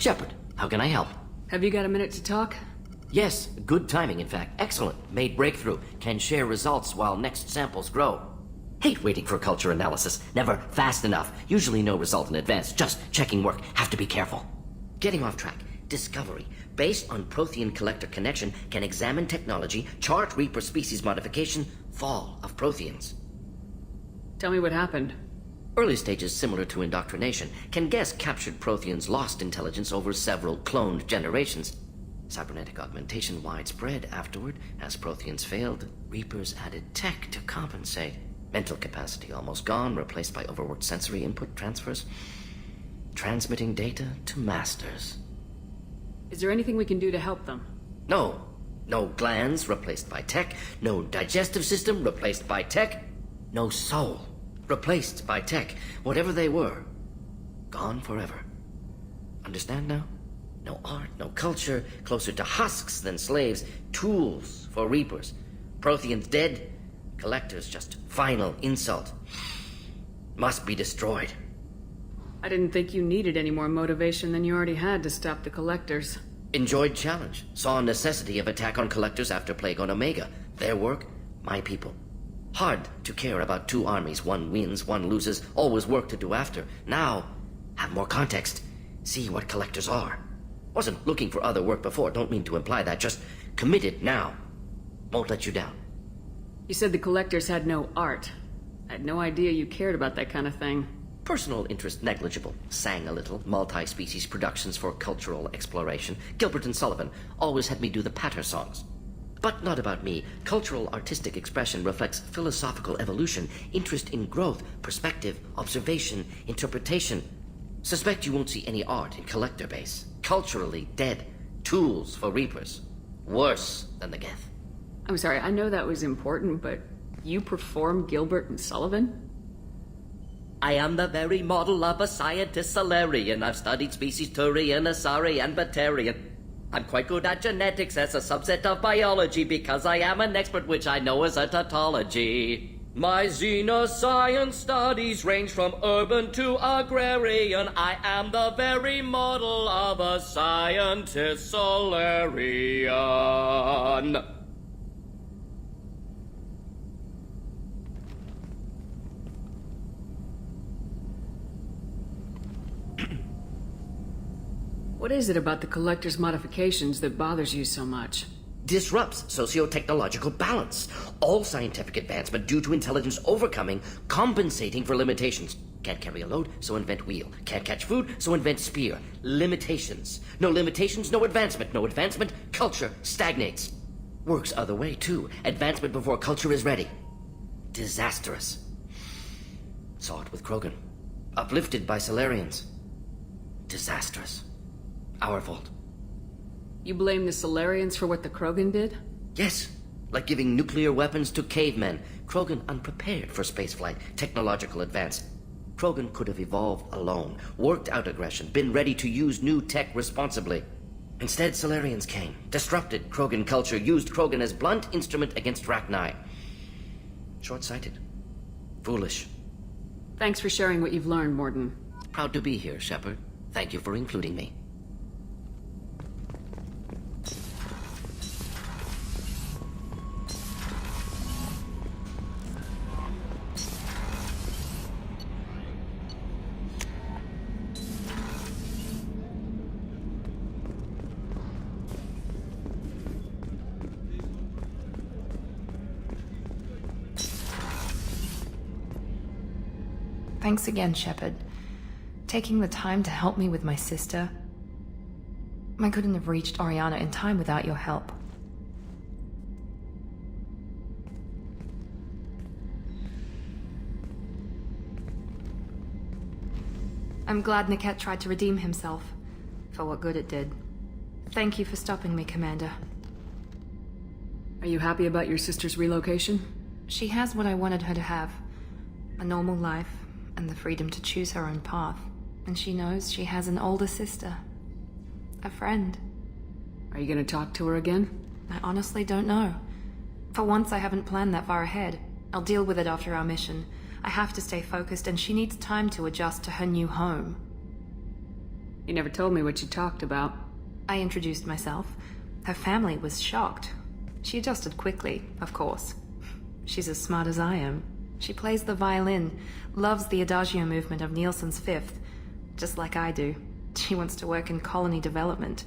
Shepard, how can I help? Have you got a minute to talk? Yes, good timing, in fact. Excellent. Made breakthrough. Can share results while next samples grow. Hate waiting for culture analysis. Never fast enough. Usually no result in advance. Just checking work. Have to be careful. Getting off track. Discovery. Based on Prothean collector connection, can examine technology, chart Reaper species modification, fall of Protheans. Tell me what happened. Early stages similar to indoctrination. Can guess captured Protheans lost intelligence over several cloned generations. Cybernetic augmentation widespread afterward. As Protheans failed, Reapers added tech to compensate. Mental capacity almost gone, replaced by overworked sensory input transfers. Transmitting data to masters. Is there anything we can do to help them? No. No glands replaced by tech. No digestive system replaced by tech. No soul replaced by tech. Whatever they were, gone forever. Understand now? No art, no culture, closer to husks than slaves, tools for Reapers. Protheans dead, collectors just final insult. Must be destroyed. I didn't think you needed any more motivation than you already had to stop the collectors. Enjoyed challenge. Saw necessity of attack on collectors after Plague on Omega. Their work, my people. Hard to care about two armies. One wins, one loses. Always work to do after. Now, have more context. See what collectors are. Wasn't looking for other work before. Don't mean to imply that. Just committed now. Won't let you down. You said the collectors had no art. I had no idea you cared about that kind of thing. Personal interest negligible. Sang a little. Multi-species productions for cultural exploration. Gilbert and Sullivan always had me do the patter songs. But not about me. Cultural artistic expression reflects philosophical evolution, interest in growth, perspective, observation, interpretation. Suspect you won't see any art in collector base. Culturally dead. Tools for Reapers. Worse than the Geth. I'm sorry, I know that was important, but you perform Gilbert and Sullivan? I am the very model of a scientist Solarian. I've studied species Turian, Asari, and Batarian. I'm quite good at genetics as a subset of biology because I am an expert, which I know is a tautology. My xenoscience studies range from urban to agrarian. I am the very model of a scientist Solarian. What is it about the collector's modifications that bothers you so much? Disrupts socio-technological balance. All scientific advancement due to intelligence overcoming, compensating for limitations. Can't carry a load, so invent wheel. Can't catch food, so invent spear. Limitations. No limitations, no advancement. No advancement, culture stagnates. Works other way, too. Advancement before culture is ready. Disastrous. Saw it with Krogan. Uplifted by Solarians. Disastrous. Our fault. You blame the Solarians for what the Krogan did? Yes. Like giving nuclear weapons to cavemen. Krogan unprepared for spaceflight, technological advance. Krogan could have evolved alone, worked out aggression, been ready to use new tech responsibly. Instead, Solarians came, disrupted Krogan culture, used Krogan as blunt instrument against Rachni. Short-sighted. Foolish. Thanks for sharing what you've learned, Morden. Proud to be here, Shepard. Thank you for including me. Thanks again, Shepard. Taking the time to help me with my sister. I couldn't have reached Oriana in time without your help. I'm glad Niket tried to redeem himself, for what good it did. Thank you for stopping me, Commander. Are you happy about your sister's relocation? She has what I wanted her to have. A normal life, and the freedom to choose her own path. And she knows she has an older sister. A friend. Are you gonna talk to her again? I honestly don't know. For once, I haven't planned that far ahead. I'll deal with it after our mission. I have to stay focused, and she needs time to adjust to her new home. You never told me what you talked about. I introduced myself. Her family was shocked. She adjusted quickly, of course. She's as smart as I am. She plays the violin, loves the adagio movement of Nielsen's Fifth, just like I do. She wants to work in colony development.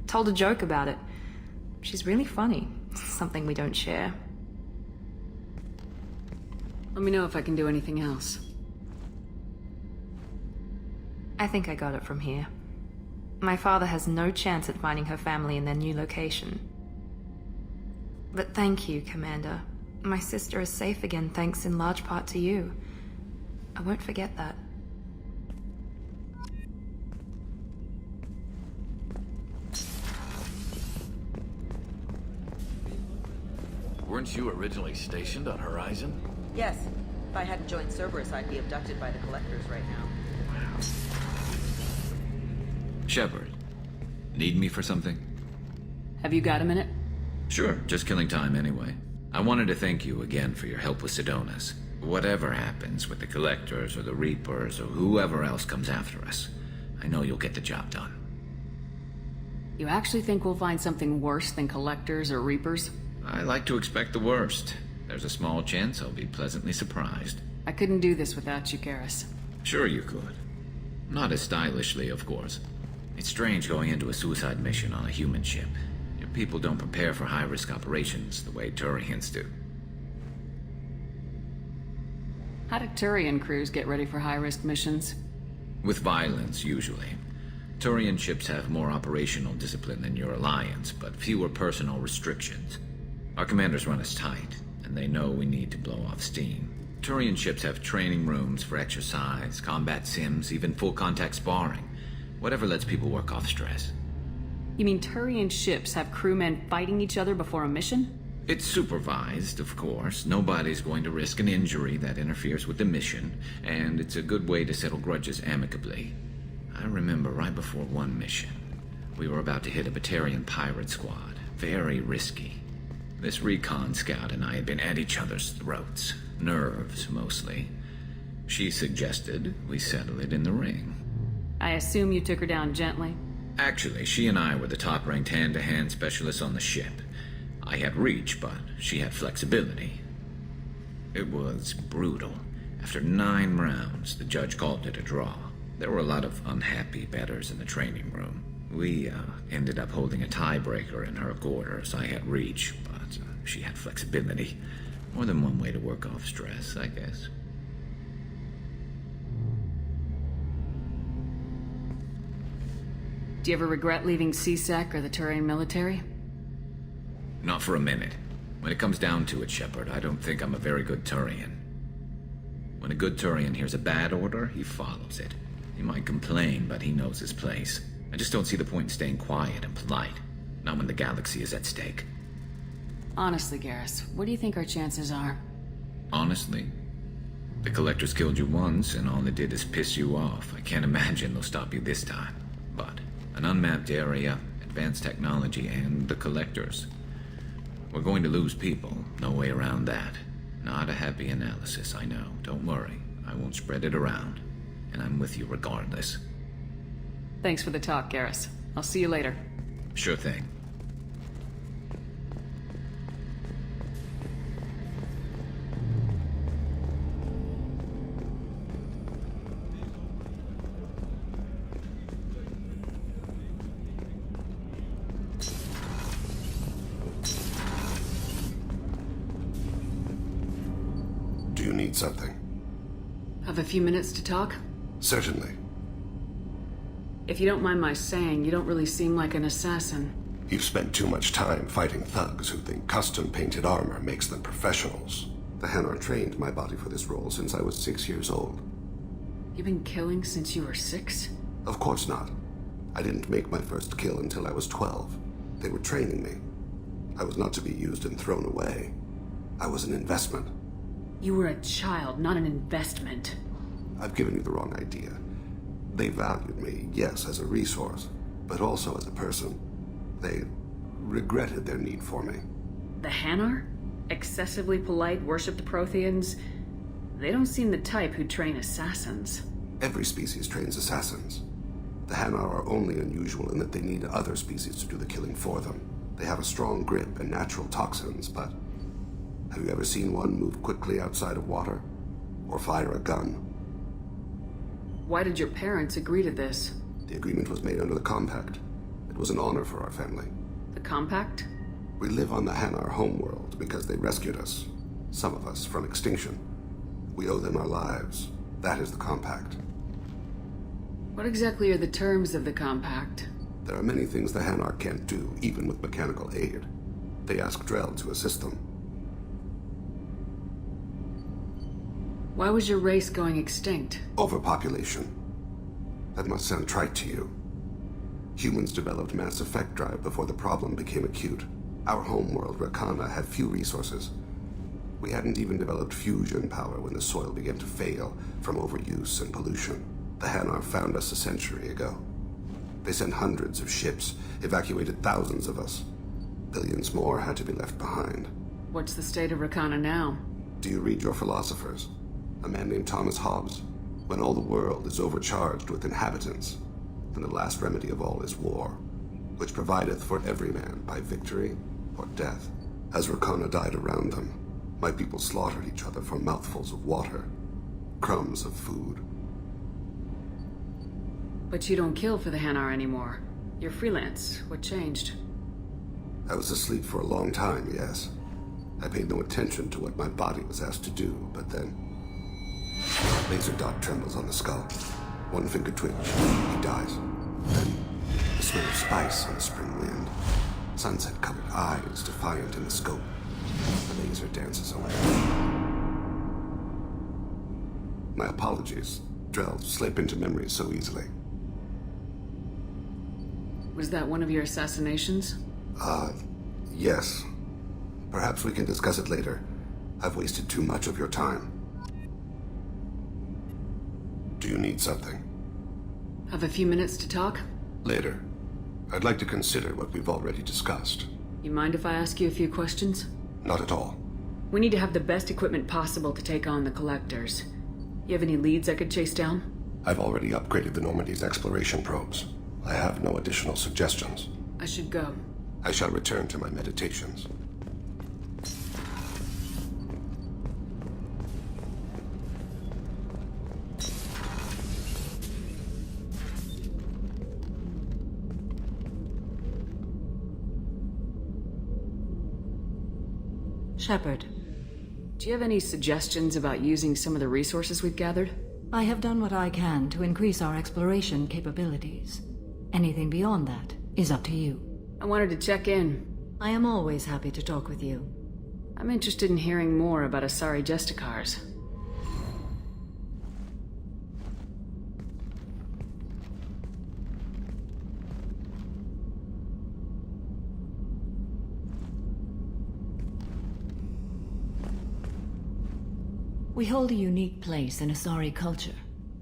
Told a joke about it. She's really funny, something we don't share. Let me know if I can do anything else. I think I got it from here. My father has no chance at finding her family in their new location. But thank you, Commander. My sister is safe again thanks in large part to you. I won't forget that. Weren't you originally stationed on Horizon? Yes. If I hadn't joined Cerberus, I'd be abducted by the Collectors right now. Shepard, need me for something? Have you got a minute? Sure, just killing time anyway. I wanted to thank you again for your help with Sidonis. Whatever happens with the Collectors or the Reapers or whoever else comes after us, I know you'll get the job done. You actually think we'll find something worse than Collectors or Reapers? I like to expect the worst. There's a small chance I'll be pleasantly surprised. I couldn't do this without you, Garrus. Sure you could. Not as stylishly, of course. It's strange going into a suicide mission on a human ship. Your people don't prepare for high-risk operations the way Turians do. How do Turian crews get ready for high-risk missions? With violence, usually. Turian ships have more operational discipline than your alliance, but fewer personal restrictions. Our commanders run us tight, and they know we need to blow off steam. Turian ships have training rooms for exercise, combat sims, even full-contact sparring. Whatever lets people work off stress. You mean Turian ships have crewmen fighting each other before a mission? It's supervised, of course. Nobody's going to risk an injury that interferes with the mission, and it's a good way to settle grudges amicably. I remember right before one mission, we were about to hit a Batarian pirate squad. Very risky. This recon scout and I had been at each other's throats. Nerves, mostly. She suggested we settle it in the ring. I assume you took her down gently? Actually, she and I were the top-ranked hand-to-hand specialists on the ship. I had reach, but she had flexibility. It was brutal. After 9 rounds, the judge called it a draw. There were a lot of unhappy bettors in the training room. We ended up holding a tiebreaker in her quarters. I had reach, but she had flexibility. More than one way to work off stress, I guess. Do you ever regret leaving CSEC or the Turian military? Not for a minute. When it comes down to it, Shepard, I don't think I'm a very good Turian. When a good Turian hears a bad order, he follows it. He might complain, but he knows his place. I just don't see the point in staying quiet and polite. Not when the galaxy is at stake. Honestly, Garrus, what do you think our chances are? Honestly? The Collectors killed you once, and all they did is piss you off. I can't imagine they'll stop you this time. But an unmapped area, advanced technology, and the Collectors. We're going to lose people. No way around that. Not a happy analysis, I know. Don't worry. I won't spread it around. And I'm with you regardless. Thanks for the talk, Garrus. I'll see you later. Sure thing. Do you need something? Have a few minutes to talk? Certainly. If you don't mind my saying, you don't really seem like an assassin. You've spent too much time fighting thugs who think custom-painted armor makes them professionals. The Hanar trained my body for this role since I was 6 years old. You've been killing since you were 6? Of course not. I didn't make my first kill until I was 12. They were training me. I was not to be used and thrown away. I was an investment. You were a child, not an investment. I've given you the wrong idea. They valued me, yes, as a resource, but also as a person. They regretted their need for me. The Hanar? Excessively polite, worship the Protheans? They don't seem the type who train assassins. Every species trains assassins. The Hanar are only unusual in that they need other species to do the killing for them. They have a strong grip and natural toxins, but have you ever seen one move quickly outside of water? Or fire a gun? Why did your parents agree to this? The agreement was made under the Compact. It was an honor for our family. The Compact? We live on the Hanar homeworld because they rescued us, some of us, from extinction. We owe them our lives. That is the Compact. What exactly are the terms of the Compact? There are many things the Hanar can't do, even with mechanical aid. They ask Drell to assist them. Why was your race going extinct? Overpopulation. That must sound trite to you. Humans developed mass effect drive before the problem became acute. Our homeworld, Rakana, had few resources. We hadn't even developed fusion power when the soil began to fail from overuse and pollution. The Hanar found us a century ago. They sent hundreds of ships, evacuated thousands of us. Billions more had to be left behind. What's the state of Rakana now? Do you read your philosophers? A man named Thomas Hobbes. When all the world is overcharged with inhabitants, then the last remedy of all is war, which provideth for every man by victory or death. As Rakana died around them, my people slaughtered each other for mouthfuls of water, crumbs of food. But you don't kill for the Hanar anymore. You're freelance. What changed? I was asleep for a long time, yes. I paid no attention to what my body was asked to do, but then... Laser dot trembles on the skull. One finger twitch. He dies. Then the smell of spice on the spring wind. Sunset-colored eyes defiant in the scope. The laser dances away. My apologies. Drell slip into memory so easily. Was that one of your assassinations? Yes. Perhaps we can discuss it later. I've wasted too much of your time. Do you need something? Have a few minutes to talk? Later. I'd like to consider what we've already discussed. You mind if I ask you a few questions? Not at all. We need to have the best equipment possible to take on the Collectors. You have any leads I could chase down? I've already upgraded the Normandy's exploration probes. I have no additional suggestions. I should go. I shall return to my meditations. Shepard, Do you have any suggestions about using some of the resources we've gathered? I have done what I can to increase our exploration capabilities. Anything beyond that is up to you. I wanted to check in. I am always happy to talk with you. I'm interested in hearing more about Asari Justicars. We hold a unique place in Asari culture.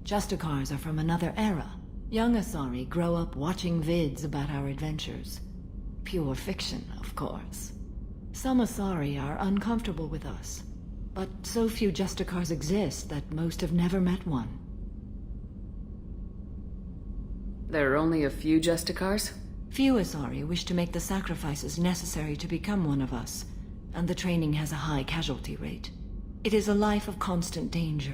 Justicars are from another era. Young Asari grow up watching vids about our adventures. Pure fiction, of course. Some Asari are uncomfortable with us, but so few Justicars exist that most have never met one. There are only a few Justicars? Few Asari wish to make the sacrifices necessary to become one of us, and the training has a high casualty rate. It is a life of constant danger.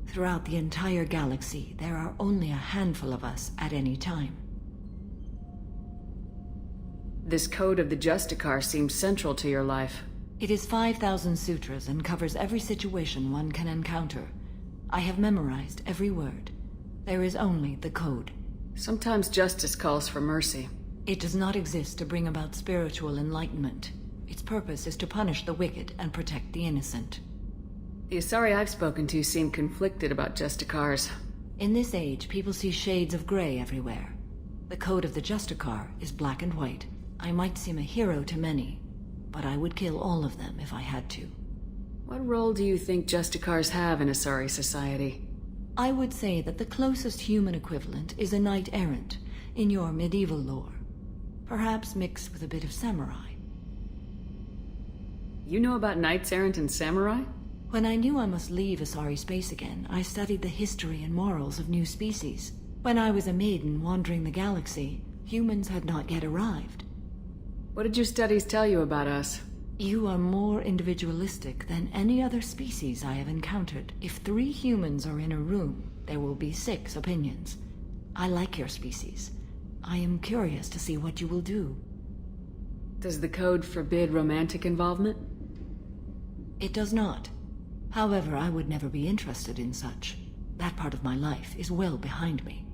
Throughout the entire galaxy, there are only a handful of us at any time. This code of the Justicar seems central to your life. It is 5,000 sutras and covers every situation one can encounter. I have memorized every word. There is only the code. Sometimes justice calls for mercy. It does not exist to bring about spiritual enlightenment. Its purpose is to punish the wicked and protect the innocent. The Asari I've spoken to seem conflicted about Justicars. In this age, people see shades of gray everywhere. The code of the Justicar is black and white. I might seem a hero to many, but I would kill all of them if I had to. What role do you think Justicars have in Asari society? I would say that the closest human equivalent is a knight-errant in your medieval lore. Perhaps mixed with a bit of samurai. You know about knights errant and samurai? When I knew I must leave Asari space again, I studied the history and morals of new species. When I was a maiden wandering the galaxy, humans had not yet arrived. What did your studies tell you about us? You are more individualistic than any other species I have encountered. If 3 humans are in a room, there will be 6 opinions. I like your species. I am curious to see what you will do. Does the code forbid romantic involvement? It does not. However, I would never be interested in such. That part of my life is well behind me.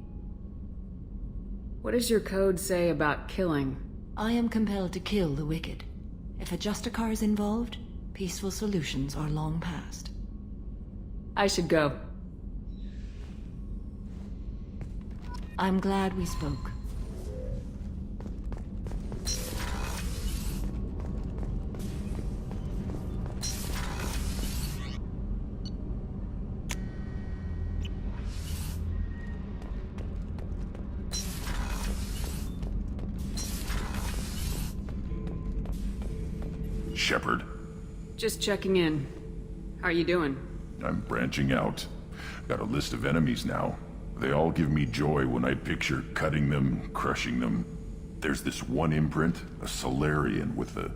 What does your code say about killing? I am compelled to kill the wicked. If a Justicar is involved, peaceful solutions are long past. I should go. I'm glad we spoke. Shepard, Just checking in. How are you doing? I'm branching out. Got a list of enemies now. They all give me joy when I picture cutting them, crushing them. There's this one imprint, a Solarian with the...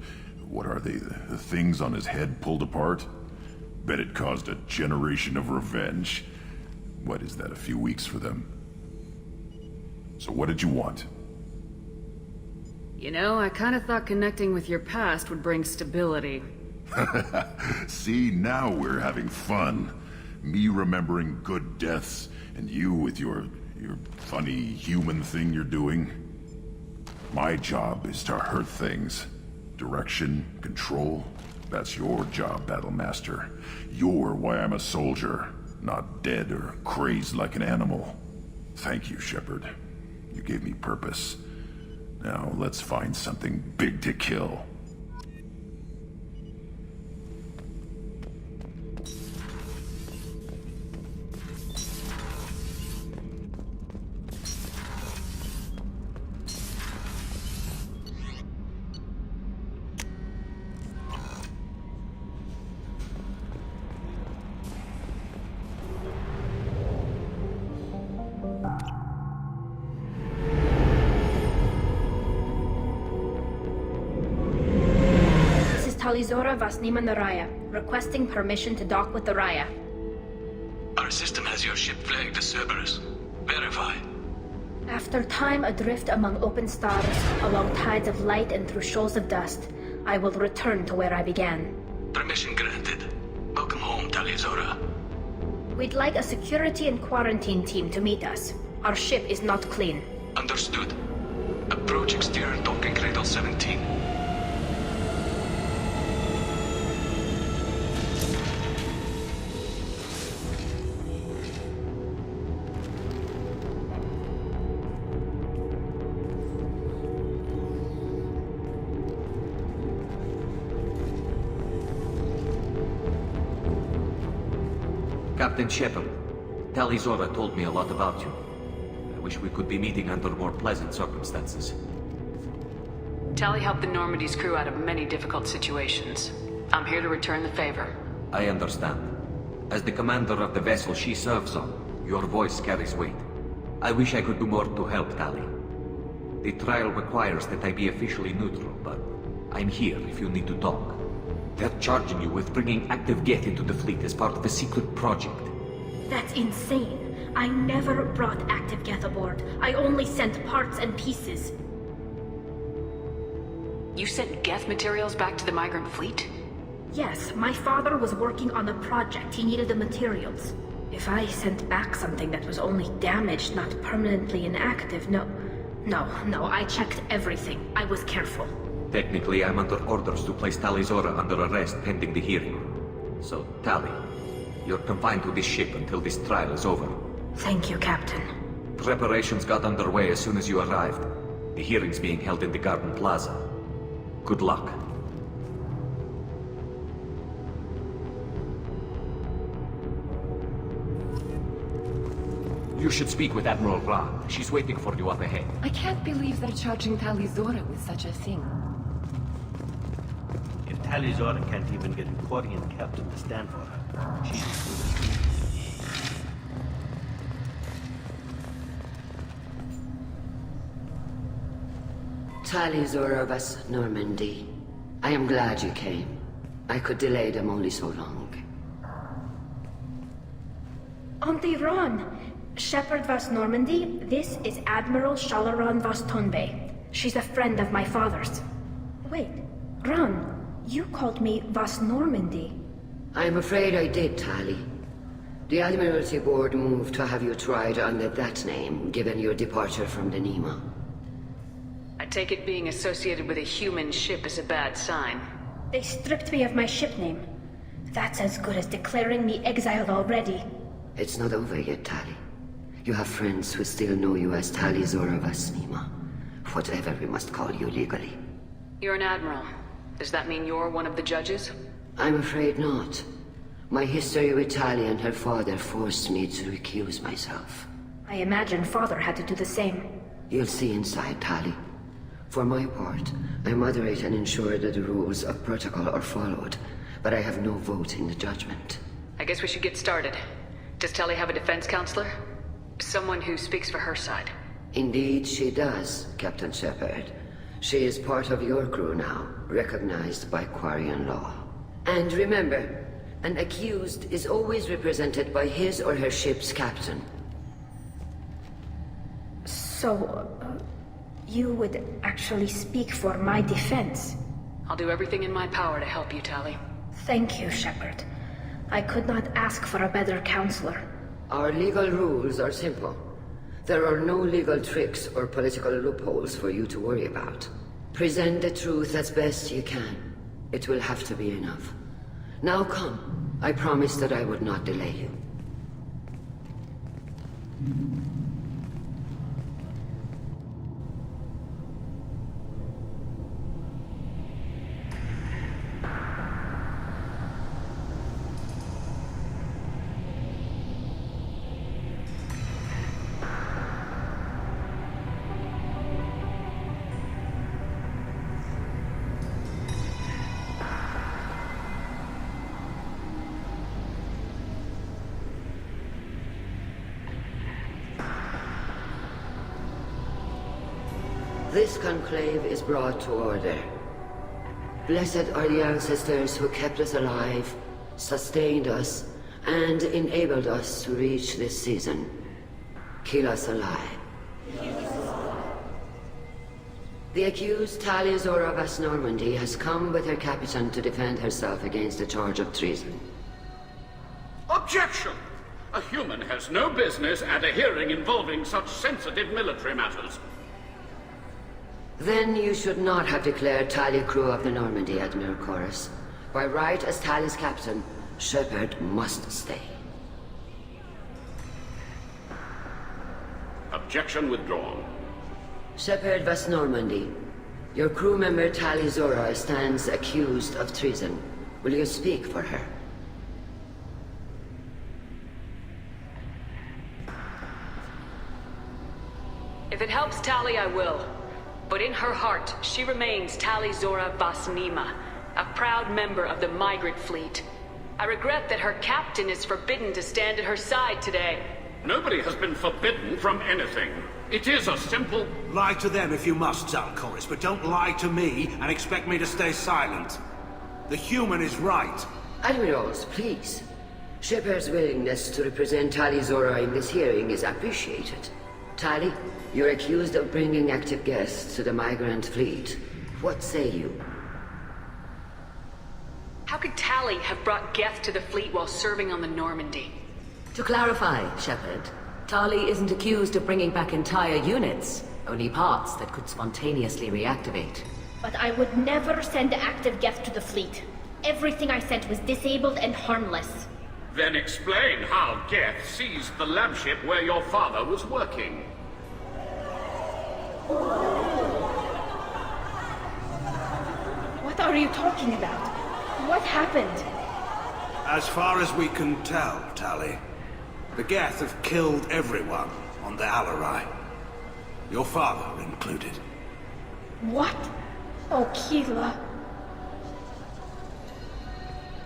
what are they? The things on his head pulled apart? Bet it caused a generation of revenge. What is that, a few weeks for them? So what did you want? You know, I kind of thought connecting with your past would bring stability. See, now we're having fun. Me remembering good deaths, and you with your funny human thing you're doing. My job is to hurt things. Direction, control, that's your job, Battlemaster. You're why I'm a soldier, not dead or crazed like an animal. Thank you, Shepard. You gave me purpose. Now, let's find something big to kill. Tali Vasnima Naraya, requesting permission to dock with the Raya. Our system has your ship flagged as Cerberus. Verify. After time adrift among open stars, along tides of light and through shoals of dust, I will return to where I began. Permission granted. Welcome home, Tali. We'd like a security and quarantine team to meet us. Our ship is not clean. Understood. Approach exterior docking cradle 17. Captain Shepard, Tali told me a lot about you. I wish we could be meeting under more pleasant circumstances. Tali helped the Normandy's crew out of many difficult situations. I'm here to return the favor. I understand. As the commander of the vessel she serves on, your voice carries weight. I wish I could do more to help, Tali. The trial requires that I be officially neutral, but I'm here if you need to talk. They're charging you with bringing active Geth into the fleet as part of a secret project. That's insane. I never brought active Geth aboard. I only sent parts and pieces. You sent Geth materials back to the migrant fleet? Yes, my father was working on a project. He needed the materials. If I sent back something that was only damaged, not permanently inactive, no, I checked everything. I was careful. Technically, I'm under orders to place Tali under arrest pending the hearing. So, Tali, you're confined to this ship until this trial is over. Thank you, Captain. Preparations got underway as soon as you arrived. The hearing's being held in the Garden Plaza. Good luck. You should speak with Admiral Ra. She's waiting for you up ahead. I can't believe they're charging Tali with such a thing. If Tali can't even get a Quarian captain to stand for her, she's Tali Zora Vas Normandy. I am glad you came. I could delay them only so long. Auntie Ron! Shepard Vas Normandy, this is Admiral Shalaran Vas Tonbe. She's a friend of my father's. Wait, Ron, you called me Vas Normandy. I'm afraid I did, Tali. The Admiralty Board moved to have you tried under that name, given your departure from the Nima. I take it being associated with a human ship is a bad sign. They stripped me of my ship name. That's as good as declaring me exiled already. It's not over yet, Tali. You have friends who still know you as Tali Zora Vas Nima. Whatever we must call you legally. You're an admiral. Does that mean you're one of the judges? I'm afraid not. My history with Tali and her father forced me to recuse myself. I imagine father had to do the same. You'll see inside, Tali. For my part, I moderate and ensure that the rules of protocol are followed, but I have no vote in the judgment. I guess we should get started. Does Tali have a defense counselor? Someone who speaks for her side. Indeed she does, Captain Shepard. She is part of your crew now, recognized by Quarian law. And remember, an accused is always represented by his or her ship's captain. So, you would actually speak for my defense? I'll do everything in my power to help you, Tali. Thank you, Shepard. I could not ask for a better counselor. Our legal rules are simple. There are no legal tricks or political loopholes for you to worry about. Present the truth as best you can. It will have to be enough. Now come. I promised that I would not delay you. This conclave is brought to order. Blessed are the ancestors who kept us alive, sustained us, and enabled us to reach this season. Keep us alive. The accused Tali Zora Vas Normandy has come with her captain to defend herself against the charge of treason. Objection! A human has no business at a hearing involving such sensitive military matters. Then you should not have declared Tali crew of the Normandy, Admiral Chorus. By right as Tali's captain, Shepard must stay. Objection withdrawn. Shepard Vas Normandy, your crew member Tali Zora stands accused of treason. Will you speak for her? If it helps Tali, I will. But in her heart, she remains Tali Zora Vas Nima, a proud member of the migrant fleet. I regret that her captain is forbidden to stand at her side today. Nobody has been forbidden from anything. It is a simple... Lie to them if you must, Zalcoris, but don't lie to me and expect me to stay silent. The human is right. Admirals, please. Shepard's willingness to represent Tali Zora in this hearing is appreciated. Tali, you're accused of bringing active guests to the migrant fleet. What say you? How could Tali have brought Geth to the fleet while serving on the Normandy? To clarify, Shepard, Tali isn't accused of bringing back entire units, only parts that could spontaneously reactivate. But I would never send active Geth to the fleet. Everything I sent was disabled and harmless. Then explain how Geth seized the lab ship where your father was working. What are you talking about? What happened? As far as we can tell, Tali, the Geth have killed everyone on the Alarai. Your father included. What? Oh, Keela.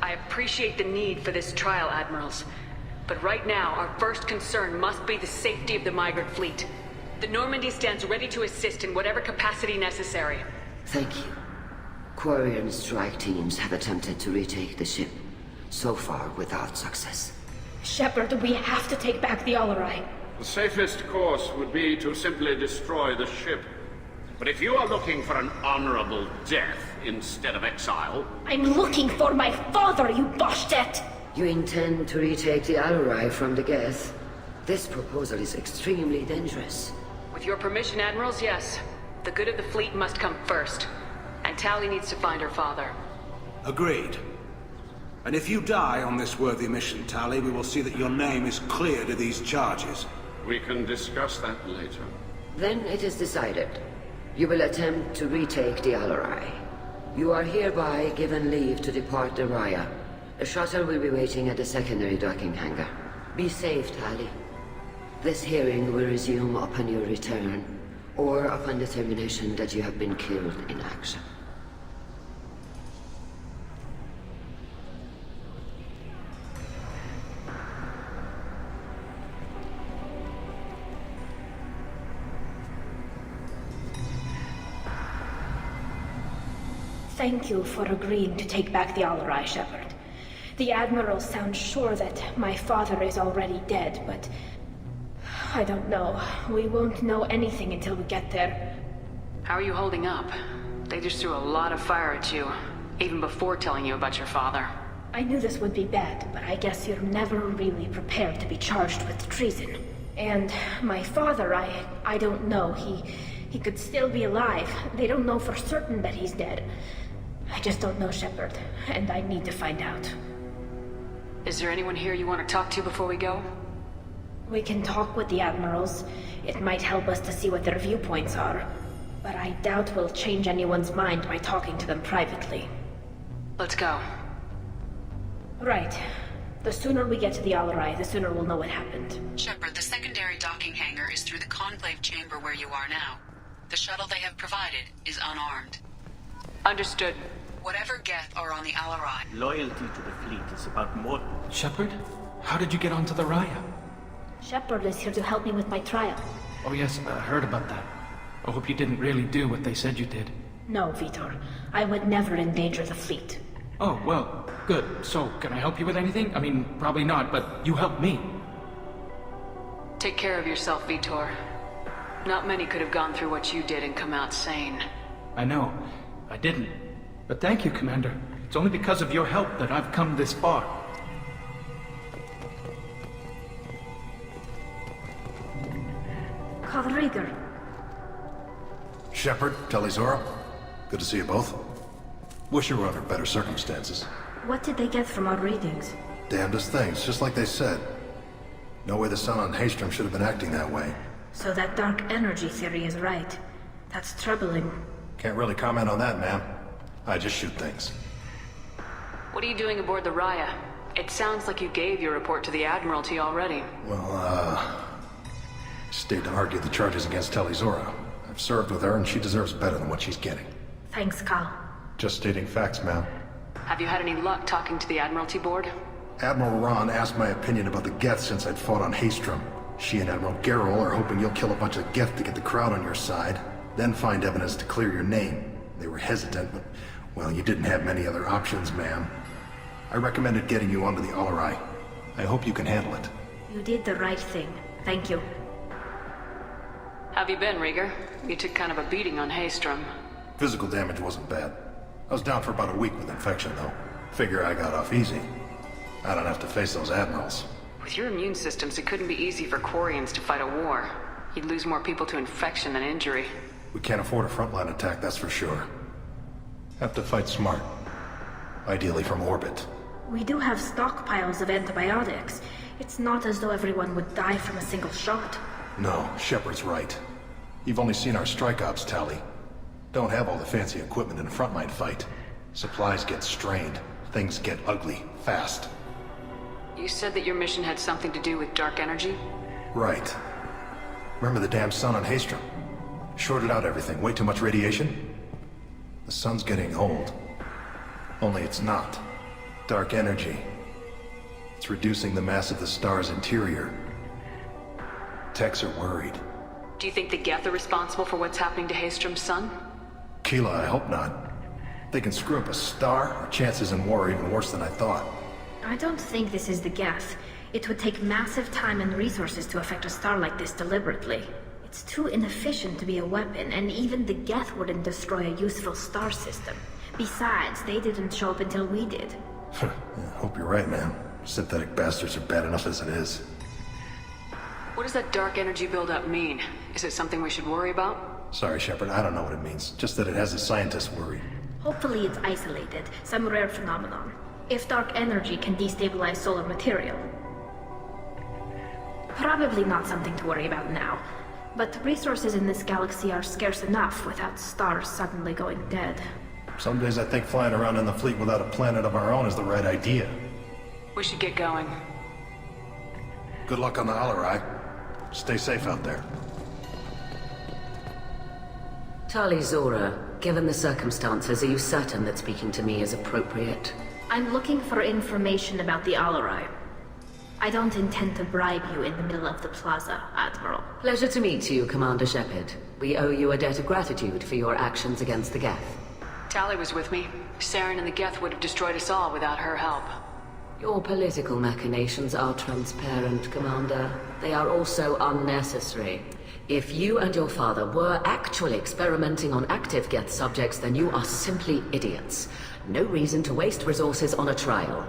I appreciate the need for this trial, Admirals. But right now, our first concern must be the safety of the migrant fleet. The Normandy stands ready to assist in whatever capacity necessary. Thank you. Quarian strike teams have attempted to retake the ship, so far without success. Shepard, we have to take back the Alarai. The safest course would be to simply destroy the ship. But if you are looking for an honorable death instead of exile... I'm looking for my father, you Boshtet! You intend to retake the Alarai from the Geth? This proposal is extremely dangerous. With your permission, Admirals, yes. The good of the fleet must come first. And Tali needs to find her father. Agreed. And if you die on this worthy mission, Tali, we will see that your name is cleared of these charges. We can discuss that later. Then it is decided. You will attempt to retake the Alarai. You are hereby given leave to depart the Raya. A shuttle will be waiting at the secondary docking hangar. Be safe, Tali. This hearing will resume upon your return, or upon determination that you have been killed in action. Thank you for agreeing to take back the Alarai, Shepard. The Admiral sounds sure that my father is already dead, but... I don't know. We won't know anything until we get there. How are you holding up? They just threw a lot of fire at you, even before telling you about your father. I knew this would be bad, but I guess you're never really prepared to be charged with treason. And my father, I don't know. He could still be alive. They don't know for certain that he's dead. I just don't know, Shepard, and I need to find out. Is there anyone here you want to talk to before we go? We can talk with the Admirals. It might help us to see what their viewpoints are. But I doubt we'll change anyone's mind by talking to them privately. Let's go. Right. The sooner we get to the Alarai, the sooner we'll know what happened. Shepard, the secondary docking hangar is through the conclave chamber where you are now. The shuttle they have provided is unarmed. Understood. Whatever Geth are on the Alarai. Loyalty to the fleet is about more... Shepard? How did you get onto the Raya? Shepard is here to help me with my trial. Oh yes, I heard about that. I hope you didn't really do what they said you did. No, Vitor. I would never endanger the fleet. Oh, well, good. So, can I help you with anything? I mean, probably not, but you helped me. Take care of yourself, Vitor. Not many could have gone through what you did and come out sane. I know. I didn't. But thank you, Commander. It's only because of your help that I've come this far. Rieger. Shepard, Telizora. Good to see you both. Wish you were under better circumstances. What did they get from our readings? Damnedest things, just like they said. No way the sun on Haystrom should have been acting that way. So that dark energy theory is right. That's troubling. Can't really comment on that, ma'am. I just shoot things. What are you doing aboard the Raya? It sounds like you gave your report to the Admiralty already. Well, stayed to argue the charges against Telizora. I've served with her and she deserves better than what she's getting. Thanks, Cal. Just stating facts, ma'am. Have you had any luck talking to the Admiralty board? Admiral Ron asked my opinion about the Geth since I'd fought on Haystrom. She and Admiral Garrel are hoping you'll kill a bunch of Geth to get the crowd on your side, then find evidence to clear your name. They were hesitant, but, well, you didn't have many other options, ma'am. I recommended getting you onto the Alarai. I hope you can handle it. You did the right thing. Thank you. Have you been, Rieger? You took kind of a beating on Haystrom. Physical damage wasn't bad. I was down for about a week with infection, though. Figure I got off easy. I don't have to face those admirals. With your immune systems, it couldn't be easy for Quarians to fight a war. You'd lose more people to infection than injury. We can't afford a frontline attack, that's for sure. Have to fight smart. Ideally from orbit. We do have stockpiles of antibiotics. It's not as though everyone would die from a single shot. No, Shepard's right. You've only seen our strike ops, Tali. Don't have all the fancy equipment in a frontline fight. Supplies get strained. Things get ugly, fast. You said that your mission had something to do with dark energy? Right. Remember the damn sun on Haystrom? Shorted out everything. Way too much radiation? The sun's getting old. Only it's not. Dark energy. It's reducing the mass of the star's interior. Techs are worried. Do you think the Geth are responsible for what's happening to Haystrom's son? Keela, I hope not. If they can screw up a star, our chances in war are even worse than I thought. I don't think this is the Geth. It would take massive time and resources to affect a star like this deliberately. It's too inefficient to be a weapon, and even the Geth wouldn't destroy a useful star system. Besides, they didn't show up until we did. Yeah, hope you're right, man. Synthetic bastards are bad enough as it is. What does that dark energy buildup mean? Is it something we should worry about? Sorry, Shepard, I don't know what it means. Just that it has the scientists worried. Hopefully it's isolated, some rare phenomenon. If dark energy can destabilize solar material. Probably not something to worry about now. But resources in this galaxy are scarce enough without stars suddenly going dead. Some days I think flying around in the fleet without a planet of our own is the right idea. We should get going. Good luck on the Alarai. Stay safe out there. Tali Zora, given the circumstances, are you certain that speaking to me is appropriate? I'm looking for information about the Alarai. I don't intend to bribe you in the middle of the plaza, Admiral. Pleasure to meet you, Commander Shepard. We owe you a debt of gratitude for your actions against the Geth. Tali was with me. Saren and the Geth would have destroyed us all without her help. Your political machinations are transparent, Commander. They are also unnecessary. If you and your father were actually experimenting on active Geth subjects, then you are simply idiots. No reason to waste resources on a trial.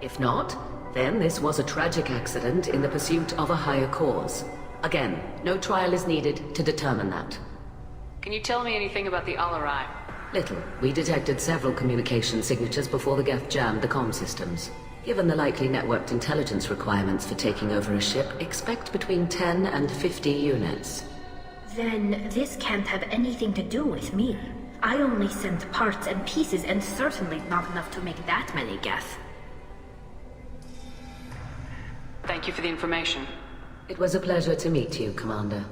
If not, then this was a tragic accident in the pursuit of a higher cause. Again, no trial is needed to determine that. Can you tell me anything about the Alarai? Little. We detected several communication signatures before the Geth jammed the comm systems. Given the likely networked intelligence requirements for taking over a ship, expect between 10 and 50 units. Then this can't have anything to do with me. I only sent parts and pieces, and certainly not enough to make that many Geth. Thank you for the information. It was a pleasure to meet you, Commander.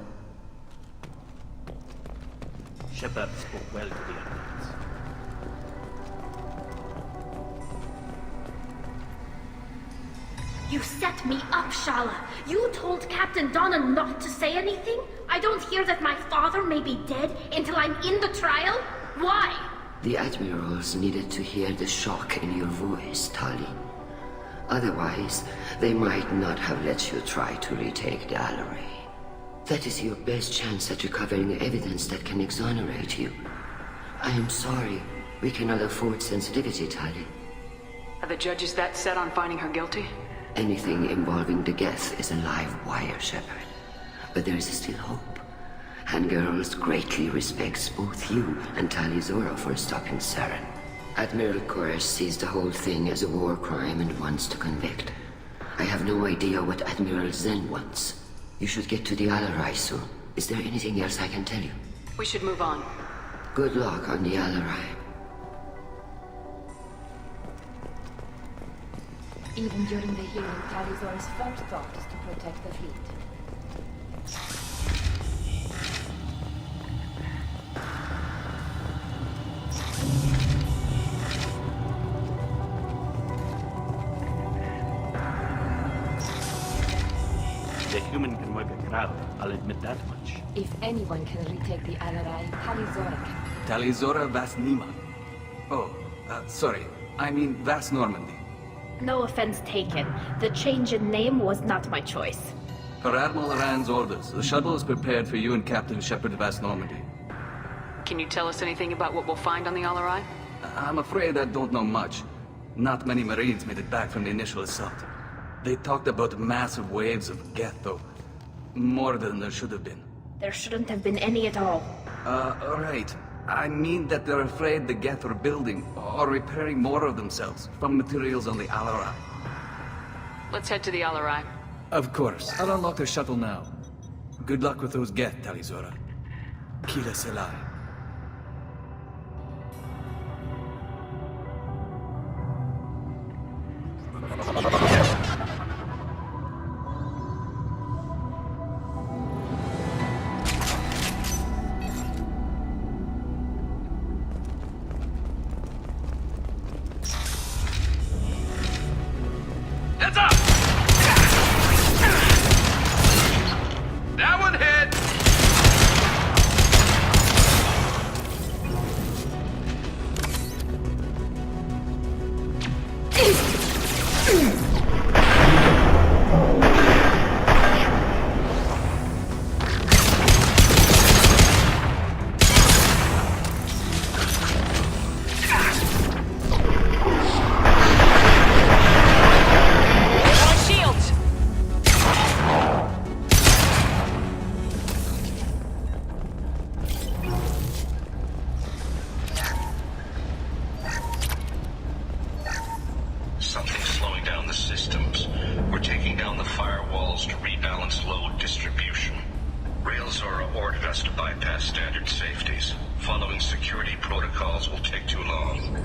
Shepard spoke well to the Alliance. You set me up, Shala. You told Captain Donna not to say anything? I don't hear that my father may be dead until I'm in the trial? Why? The admirals needed to hear the shock in your voice, Tali. Otherwise, they might not have let you try to retake the Alarai. That is your best chance at recovering evidence that can exonerate you. I am sorry. We cannot afford sensitivity, Tali. Are the judges that set on finding her guilty? Anything involving the Geth is a live wire, Shepard. But there is still hope. And Girls greatly respects both you and Tali Zora for stopping Saren. Admiral Koresh sees the whole thing as a war crime and wants to convict. I have no idea what Admiral Zen wants. You should get to the Alarai soon. Is there anything else I can tell you? We should move on. Good luck on the Alarai. Even during the hearing, Tali Zora's first thought is to protect the fleet. The human can work a crowd, I'll admit that much. If anyone can retake the Alarai, Tali Zora can. Tali Zora Vasnima. Oh, sorry. I mean Vas Normandy. No offense taken. The change in name was not my choice. Per Admiral Rand's orders, the shuttle is prepared for you and Captain Shepard Vas Normandy. Can you tell us anything about what we'll find on the Alarai? I'm afraid I don't know much. Not many Marines made it back from the initial assault. They talked about massive waves of Geth, though. More than there should have been. There shouldn't have been any at all. Right. I mean that they're afraid the Geth are building or repairing more of themselves from materials on the Alarai. Let's head to the Alarai. Of course. I'll unlock the shuttle now. Good luck with those Geth, Tali Zora. Kila Selai. Heads up! That one hit! systems. We're taking down the firewalls to rebalance load distribution. Railzora ordered us to bypass standard safeties. Following security protocols will take too long.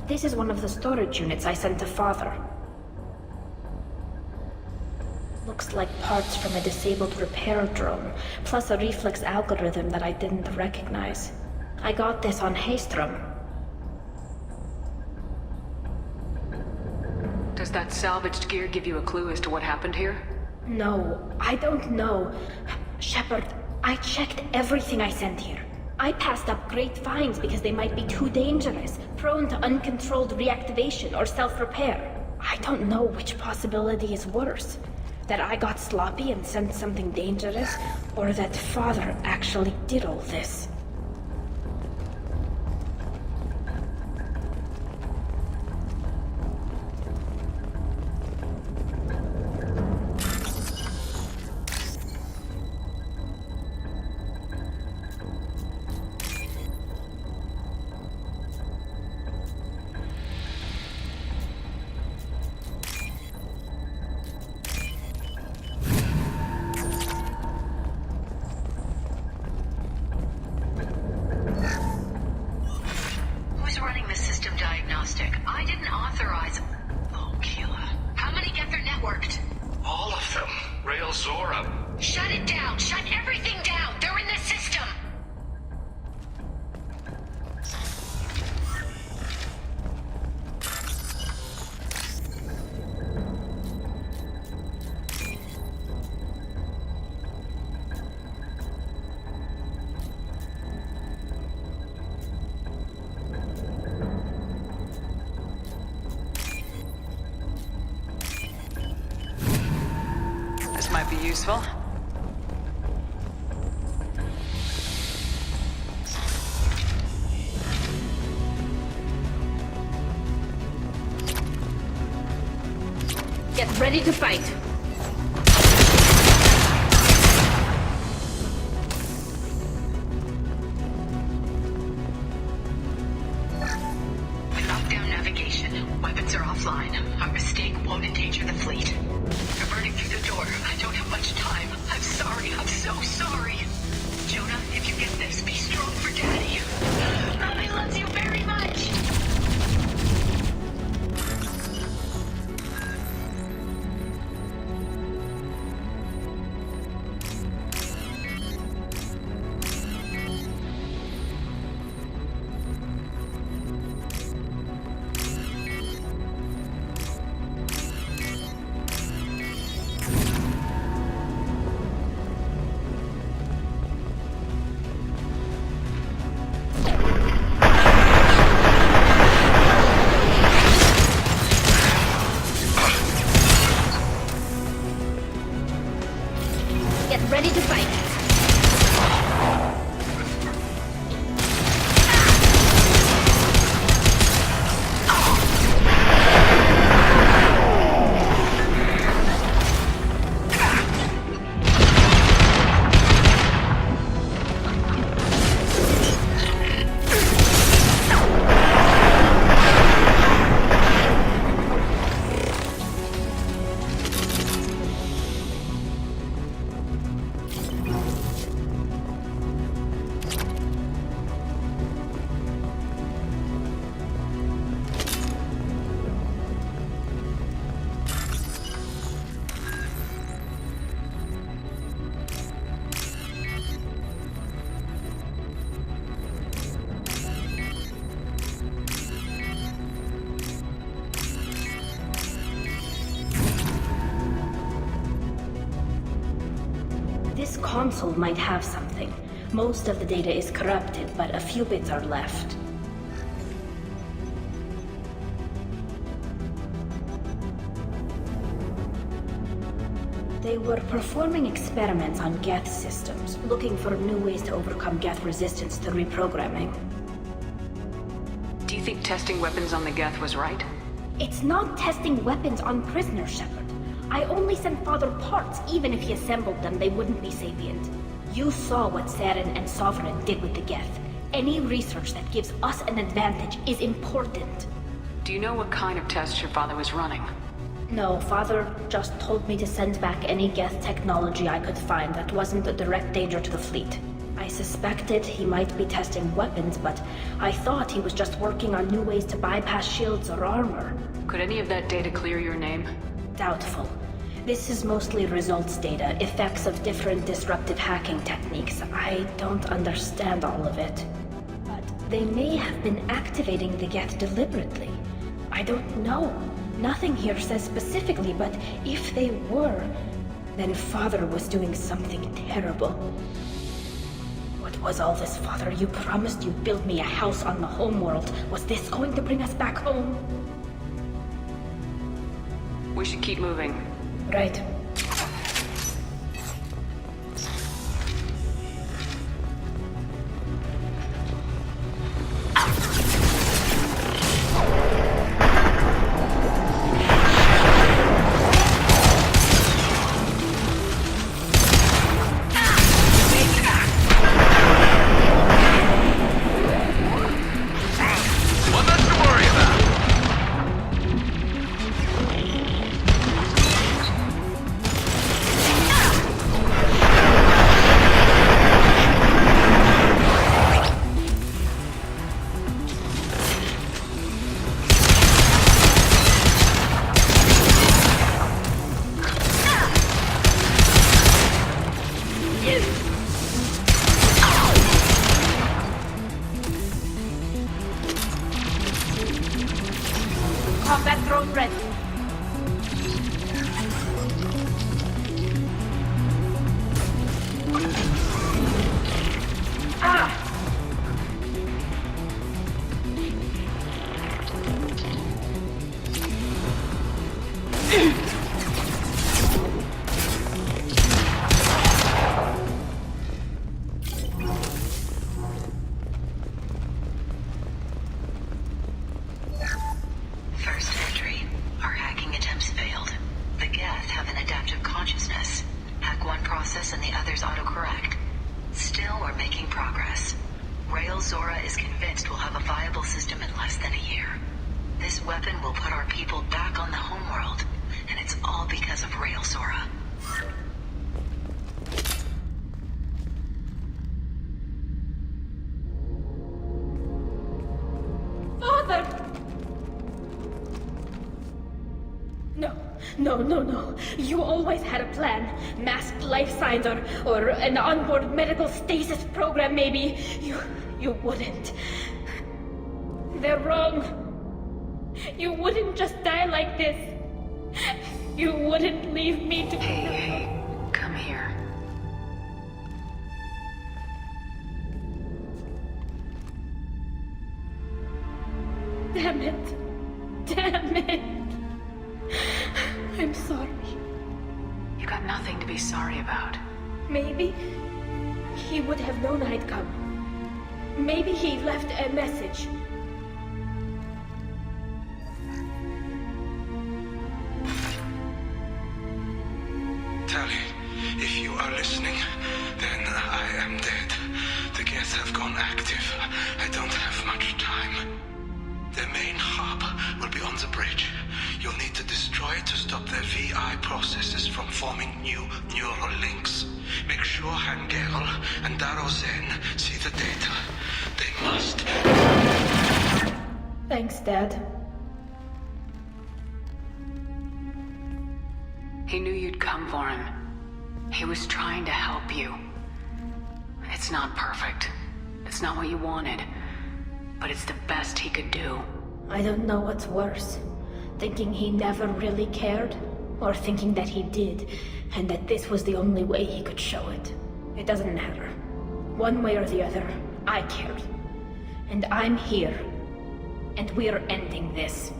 This is one of the storage units I sent to Father. Looks like parts from a disabled repair drone, plus a reflex algorithm that I didn't recognize. I got this on Haystrom. Does that salvaged gear give you a clue as to what happened here? No, I don't know. Shepard, I checked everything I sent here. I passed up great finds because they might be too dangerous, prone to uncontrolled reactivation or self-repair. I don't know which possibility is worse. That I got sloppy and sent something dangerous, or that Father actually did all this. Might be useful. Get ready to fight. Up-down navigation. Weapons are offline. Our mistake won't endanger the fleet. You're burning through the door. I don't have much time. I'm sorry. I'm so sorry. Jonah, if you get this, be strong for Daddy. Mommy loves you very much. Ready to fight. This console might have something. Most of the data is corrupted, but a few bits are left. They were performing experiments on Geth systems, looking for new ways to overcome Geth resistance to reprogramming. Do you think testing weapons on the Geth was right? It's not testing weapons on prisoners, Shepard. I only sent Father parts. Even if he assembled them, they wouldn't be sapient. You saw what Saren and Sovereign did with the Geth. Any research that gives us an advantage is important. Do you know what kind of tests your father was running? No, Father just told me to send back any Geth technology I could find that wasn't a direct danger to the fleet. I suspected he might be testing weapons, but I thought he was just working on new ways to bypass shields or armor. Could any of that data clear your name? Doubtful. This is mostly results data, effects of different disruptive hacking techniques. I don't understand all of it. But they may have been activating the Geth deliberately. I don't know. Nothing here says specifically, but if they were, then Father was doing something terrible. What was all this, Father? You promised you'd build me a house on the homeworld. Was this going to bring us back home? We should keep moving. Right. Combat drone ready. First entry. Our hacking attempts failed. The Geth have an adaptive consciousness. Hack one process and the others autocorrect. Still, we're making progress. Rail Zora is convinced we'll have a viable system in less than a year. This weapon will put our people back on the homeworld, and it's all because of Rail Zora. Father! No. You always had a plan. Masked life signs or an onboard medical stasis program, maybe. You wouldn't. They're wrong. You wouldn't just die like this. You wouldn't leave me to... Hey, come here. Damn it. I'm sorry. You got nothing to be sorry about. Maybe he would have known I'd come. Maybe he left a message. Tali, if you are listening, then I am dead. The Geth have gone active. I don't have much time. The main hub will be on the bridge. You'll need to destroy it to stop their VI processes from forming new neural links. Make sure Hangerl and Darozen see the data. They must. Thanks, Dad. He knew you'd come for him. He was trying to help you. It's not perfect. It's not what you wanted. But it's the best he could do. I don't know what's worse. Thinking he never really cared, or thinking that he did, and that this was the only way he could show it. It doesn't matter. One way or the other, I cared. And I'm here. And we're ending this.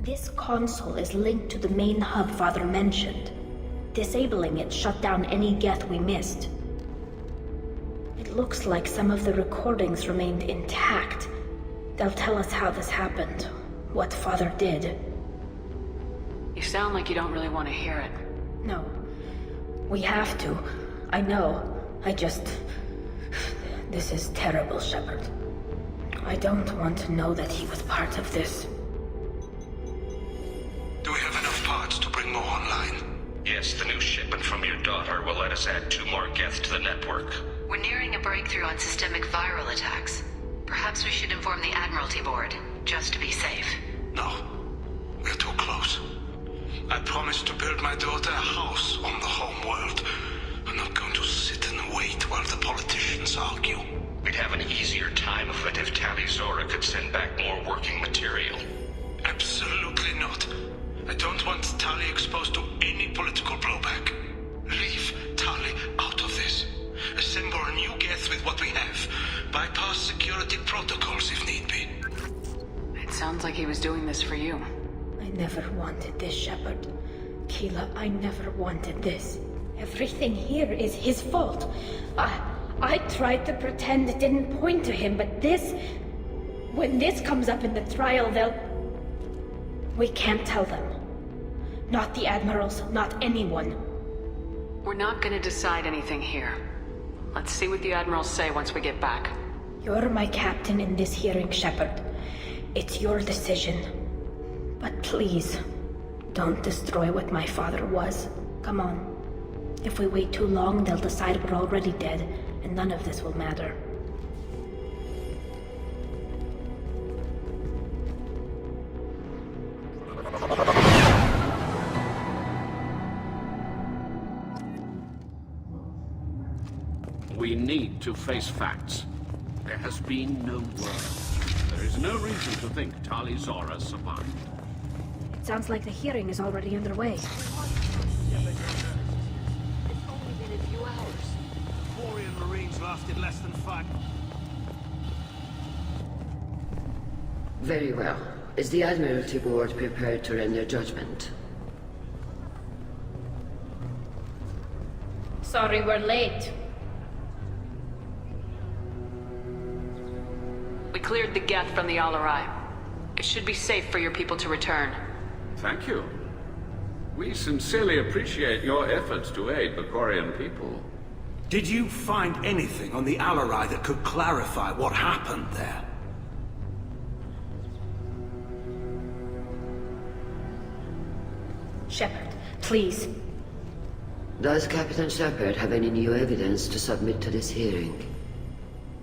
This console is linked to the main hub Father mentioned. Disabling it shut down any Geth we missed. It looks like some of the recordings remained intact. They'll tell us how this happened, what Father did. You sound like you don't really want to hear it. No. We have to. I know. This is terrible, Shepard. I don't want to know that he was part of this. Do we have enough parts to bring more online? Yes, the new shipment from your daughter will let us add 2 more Geth to the network. We're nearing a breakthrough on systemic viral attacks. Perhaps we should inform the Admiralty Board, just to be safe. No. We're too close. I promised to build my daughter a house on the home world. I'm not going to sit and wait while the politicians argue. We'd have an easier time of it if Tali Zora could send back more working material. Absolutely not. I don't want Tali exposed to any political blowback. Leave Tali out of this. Assemble a new Geth with what we have. Bypass security protocols if need be. It sounds like he was doing this for you. I never wanted this, Shepard. Keela, I never wanted this. Everything here is his fault. I tried to pretend it didn't point to him, but this... When this comes up in the trial, they'll... We can't tell them. Not the Admirals, not anyone. We're not gonna decide anything here. Let's see what the Admirals say once we get back. You're my captain in this hearing, Shepard. It's your decision. But please, don't destroy what my father was. Come on. If we wait too long, they'll decide we're already dead, and none of this will matter. We need to face facts. There has been no word. There is no reason to think Tali Zora survived. It sounds like the hearing is already underway. Marines lasted less than 5. Very well. Is the Admiralty Board prepared to render judgment? Sorry we're late. We cleared the Geth from the Alarai. It should be safe for your people to return. Thank you. We sincerely appreciate your efforts to aid the Quarian people. Did you find anything on the Alarai that could clarify what happened there? Shepard, please. Does Captain Shepard have any new evidence to submit to this hearing?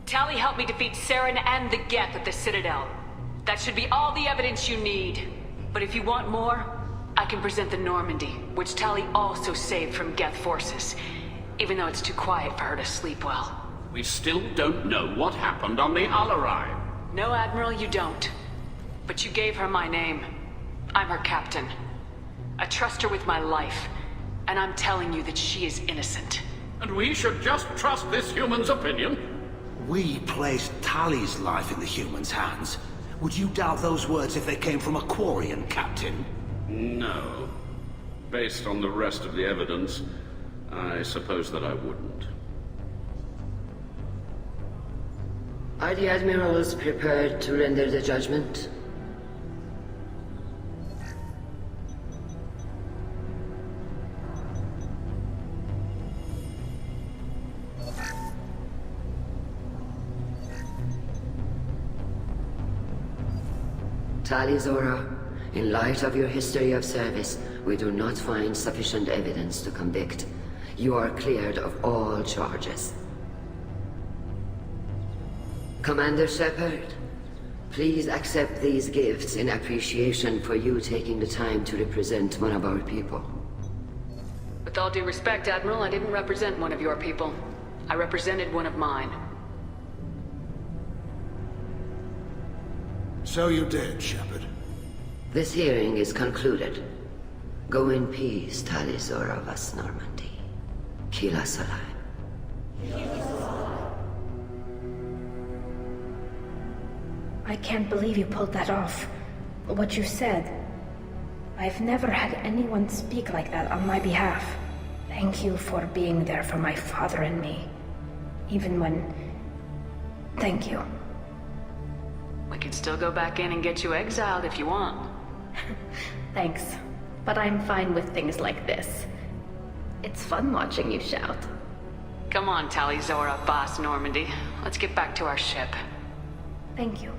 Tali helped me defeat Saren and the Geth at the Citadel. That should be all the evidence you need. But if you want more, I can present the Normandy, which Tali also saved from Geth forces. Even though it's too quiet for her to sleep well. We still don't know what happened on the Alarai. No, Admiral, you don't. But you gave her my name. I'm her captain. I trust her with my life. And I'm telling you that she is innocent. And we should just trust this human's opinion? We placed Tali's life in the human's hands. Would you doubt those words if they came from a Quarian, Captain? No. Based on the rest of the evidence, I suppose that I wouldn't. Are the Admirals prepared to render the judgment? Tali Zora, in light of your history of service, we do not find sufficient evidence to convict. You are cleared of all charges. Commander Shepard, please accept these gifts in appreciation for you taking the time to represent one of our people. With all due respect, Admiral, I didn't represent one of your people. I represented one of mine. So you did, Shepard. This hearing is concluded. Go in peace, Tali Zora Vas Normandy. Kila Salai. I can't believe you pulled that off. What you said. I've never had anyone speak like that on my behalf. Thank you for being there for my father and me. Even when... Thank you. We could still go back in and get you exiled if you want. Thanks. But I'm fine with things like this. It's fun watching you shout. Come on, Tali, Zora, Boss Normandy. Let's get back to our ship. Thank you.